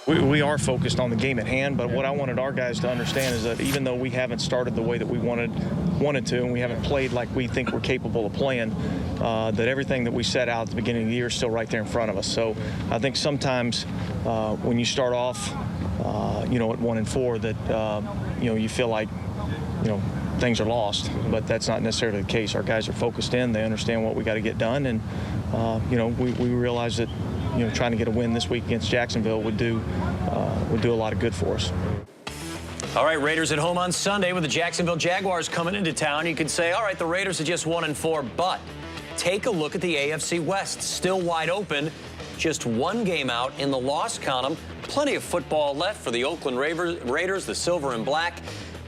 We are focused on the game at hand, but what I wanted our guys to understand is that even though we haven't started the way that we wanted to, and we haven't played like we think we're capable of playing, that everything that we set out at the beginning of the year is still right there in front of us. So I think sometimes when you start off, at 1-4, that you feel like things are lost, but that's not necessarily the case. Our guys are focused in; they understand what we got to get done, and we realize that trying to get a win this week against Jacksonville would do a lot of good for us. All right, Raiders at home on Sunday with the Jacksonville Jaguars coming into town. You could say, all right, the Raiders are just 1-4, but take a look at the AFC West. Still wide open. Just one game out in the loss column. Plenty of football left for the Oakland Raiders, the silver and black.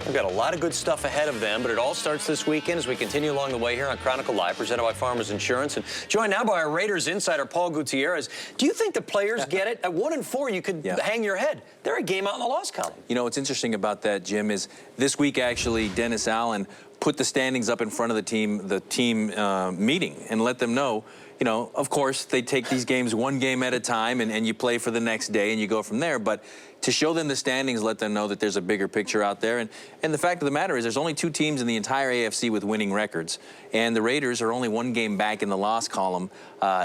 We've got a lot of good stuff ahead of them, but it all starts this weekend as we continue along the way here on Chronicle Live, presented by Farmers Insurance. And joined now by our Raiders insider, Paul Gutierrez. Do you think the players get it? At 1-4, you could hang your head. They're a game out in the loss column. What's interesting about that, Jim, is this week actually Dennis Allen put the standings up in front of the team meeting and let them know, of course, they take these games one game at a time, and you play for the next day and you go from there. But to show them the standings, let them know that there's a bigger picture out there. And the fact of the matter is there's only 2 teams in the entire AFC with winning records. And the Raiders are only 1 game back in the loss column.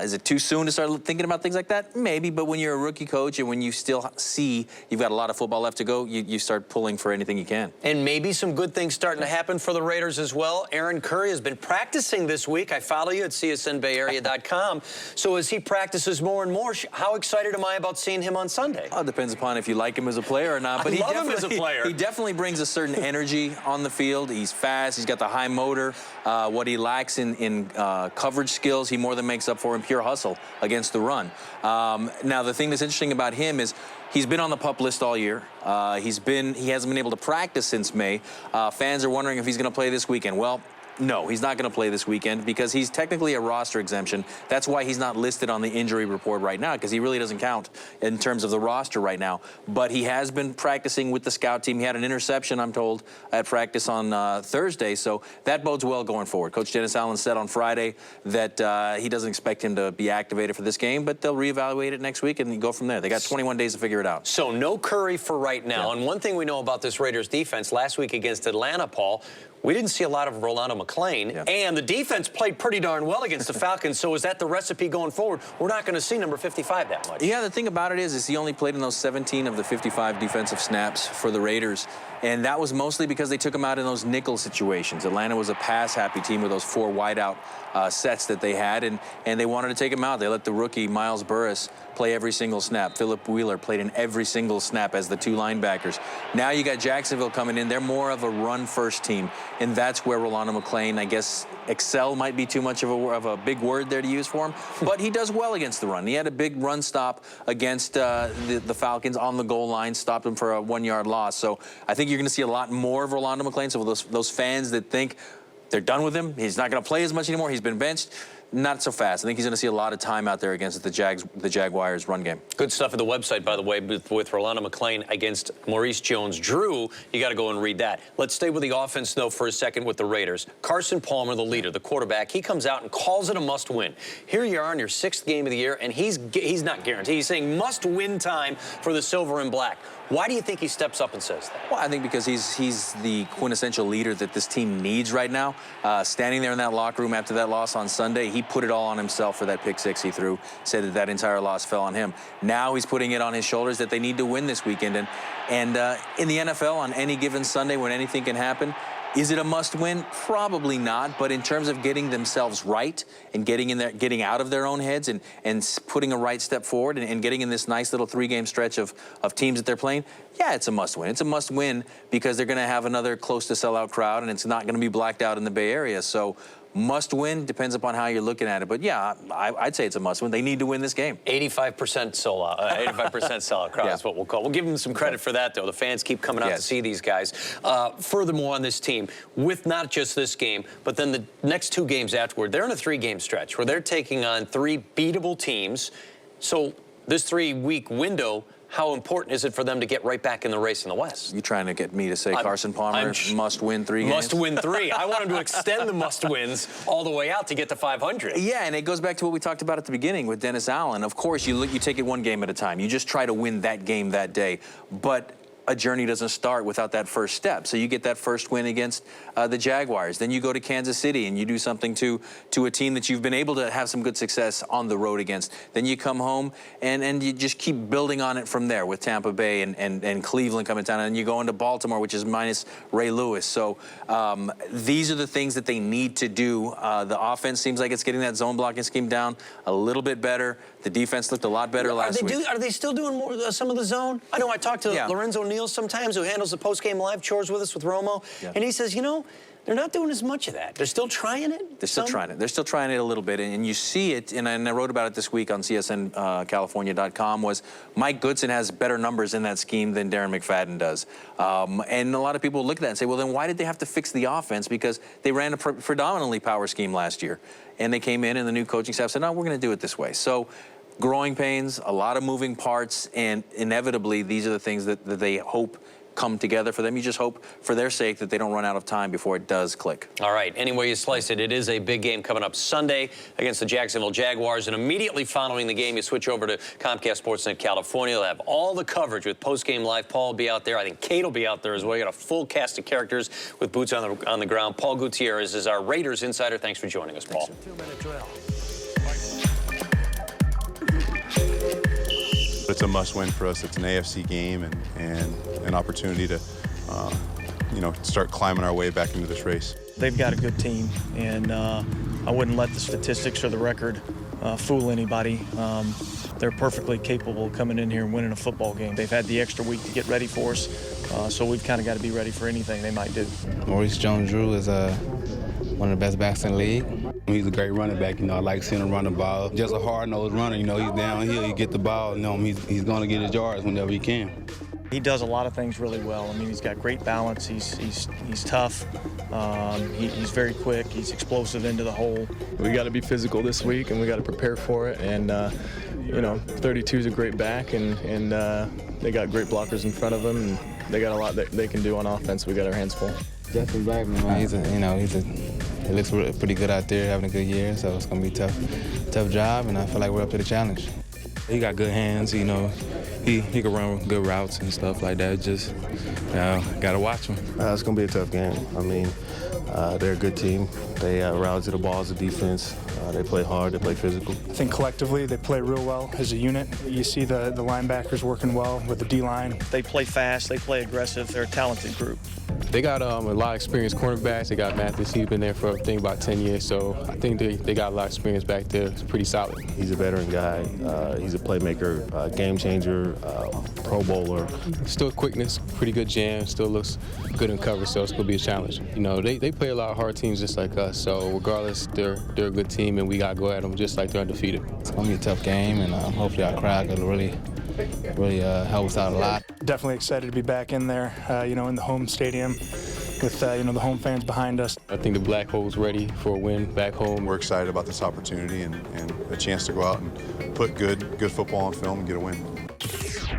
Is it too soon to start thinking about things like that? Maybe, but when you're a rookie coach and when you still see you've got a lot of football left to go, you start pulling for anything you can. And maybe some good things starting to happen for the Raiders as well. Aaron Curry has been practicing this week. I follow you at csnbayarea.com. So as he practices more and more, how excited am I about seeing him on Sunday? It depends upon if you like him as a player or not. But I love him as a player. He definitely brings a certain energy on the field. He's fast. He's got the high motor. What he lacks in coverage skills, he more than makes up for in pure hustle against the run. Now, the thing that's interesting about him is he's been on the PUP list all year. He hasn't been able to practice since May. Fans are wondering if he's going to play this weekend. Well, no, he's not going to play this weekend because he's technically a roster exemption. That's why he's not listed on the injury report right now, because he really doesn't count in terms of the roster right now. But he has been practicing with the scout team. He had an interception, I'm told, at practice on Thursday, so that bodes well going forward. Coach Dennis Allen said on Friday that he doesn't expect him to be activated for this game, but they'll reevaluate it next week and go from there. They got 21 days to figure it out. So no Curry for right now. And one thing we know about this Raiders defense, last week against Atlanta, Paul, we didn't see a lot of Rolando McClain, and the defense played pretty darn well against the Falcons. So is that the recipe going forward? We're not going to see number 55 that much. Yeah, the thing about it is he only played in those 17 of the 55 defensive snaps for the Raiders, and that was mostly because they took him out in those nickel situations. Atlanta was a pass-happy team with those 4 wideout sets that they had, and they wanted to take him out. They let the rookie Miles Burris play every single snap. Philip Wheeler played in every single snap as the 2 linebackers. Now you got Jacksonville coming in. They're more of a run-first team, and that's where Rolando McClain, I guess, excel might be too much of a big word there to use for him, but he does well against the run. He had a big run stop against the Falcons on the goal line, stopped him for a 1-yard loss. So I think you're going to see a lot more of Rolando McClain. So those fans that think they're done with him, he's not going to play as much anymore, he's been benched, not so fast. I think he's going to see a lot of time out there against the Jaguars run game. Good stuff at the website, by the way, with Rolando McClain against Maurice Jones-Drew. You got to go and read that. Let's stay with the offense, though, for a second with the Raiders. Carson Palmer, the leader, the quarterback, he comes out and calls it a must-win. Here you are in your 6th game of the year, and he's not guaranteed. He's saying must-win time for the silver and black. Why do you think he steps up and says that? Well, I think because he's the quintessential leader that this team needs right now. Standing there in that locker room after that loss on Sunday, he put it all on himself for that pick 6 he threw, said that entire loss fell on him. Now he's putting it on his shoulders that they need to win this weekend. And in the NFL, on any given Sunday when anything can happen, is it a must-win? Probably not, but in terms of getting themselves right and getting out of their own heads and putting a right step forward and getting in this nice little 3-game stretch of teams that they're playing, yeah, it's a must-win. It's a must-win because they're going to have another close-to-sellout crowd, and it's not going to be blacked out in the Bay Area. So must-win depends upon how you're looking at it. But, yeah, I'd say it's a must-win. They need to win this game. 85% sold-out. 85% sellout crowd is what we'll call. We'll give them some credit for that, though. The fans keep coming out to see these guys. Furthermore, on this team, with not just this game, but then the next 2 games afterward, they're in a 3-game stretch where they're taking on 3 beatable teams. So this 3-week window, how important is it for them to get right back in the race in the West? You trying to get me to say Carson Palmer must win 3 games? Must win 3. I want him to extend the must wins all the way out to get to 500. Yeah, and it goes back to what we talked about at the beginning with Dennis Allen. Of course, you take it 1 game at a time. You just try to win that game that day. But a journey doesn't start without that first step. So you get that first win against the Jaguars. Then you go to Kansas City and you do something to a team that you've been able to have some good success on the road against. Then you come home and you just keep building on it from there with Tampa Bay and Cleveland coming down. And you go into Baltimore, which is minus Ray Lewis. So these are the things that they need to do. The offense seems like it's getting that zone blocking scheme down a little bit better. The defense looked a lot better last week. Are they still doing more some of the zone? I know I talked to Lorenzo Neal sometimes, who handles the post-game live chores with us with Romo, and he says, you know, they're not doing as much of that. They're still trying it? They're still trying it. They're still trying it a little bit, and you see it, and I wrote about it this week on CSNCalifornia.com, was Mike Goodson has better numbers in that scheme than Darren McFadden does. And a lot of people look at that and say, well, then why did they have to fix the offense? Because they ran a predominantly power scheme last year, and they came in, and the new coaching staff said, no, we're going to do it this way. So growing pains, a lot of moving parts, and inevitably these are the things that they hope come together for them. You just hope for their sake that they don't run out of time before it does click. All right, any way you slice it, it is a big game coming up Sunday against the Jacksonville Jaguars, and immediately following the game, you switch over to Comcast Sportsnet California. They'll have all the coverage with post-game live. Paul will be out there. I think Kate will be out there as well. You got a full cast of characters with boots on the ground. Paul Gutierrez is our Raiders insider. Thanks for joining us, Paul. It's a must-win for us. It's an AFC game and an opportunity to, start climbing our way back into this race. They've got a good team, and I wouldn't let the statistics or the record fool anybody. They're perfectly capable of coming in here and winning a football game. They've had the extra week to get ready for us, so we've kind of got to be ready for anything they might do. Maurice Jones-Drew is one of the best backs in the league. He's a great running back. I like seeing him run the ball. Just a hard-nosed runner. He's downhill. He get the ball. He's going to get his yards whenever he can. He does a lot of things really well. I mean, he's got great balance. He's tough. He's very quick. He's explosive into the hole. We got to be physical this week, and we got to prepare for it. And 32 is a great back, and they got great blockers in front of them, and they got a lot that they can do on offense. We got our hands full. Justin Blackman, he looks pretty good out there, having a good year. So it's gonna be a tough job, and I feel like we're up to the challenge. He got good hands, he can run good routes and stuff like that. Just gotta watch him. It's gonna be a tough game. I mean, they're a good team. They rally to the ball as a defense. They play hard. They play physical. I think collectively they play real well as a unit. You see the linebackers working well with the D-line. They play fast. They play aggressive. They're a talented group. They got a lot of experienced cornerbacks. They got Mathis. He's been there for, I think, about 10 years. So I think they got a lot of experience back there. It's pretty solid. He's a veteran guy. He's a playmaker, game changer, Pro Bowler. Still quickness, pretty good jam. Still looks good in cover, so it's going to be a challenge. They play a lot of hard teams just like us. So regardless, they're a good team, and we got to go at them just like they're undefeated. It's going to be a tough game, and hopefully our crowd will really help us out a lot. Definitely excited to be back in there, in the home stadium with, the home fans behind us. I think the Black Hole's ready for a win back home. We're excited about this opportunity and a chance to go out and put good football on film and get a win.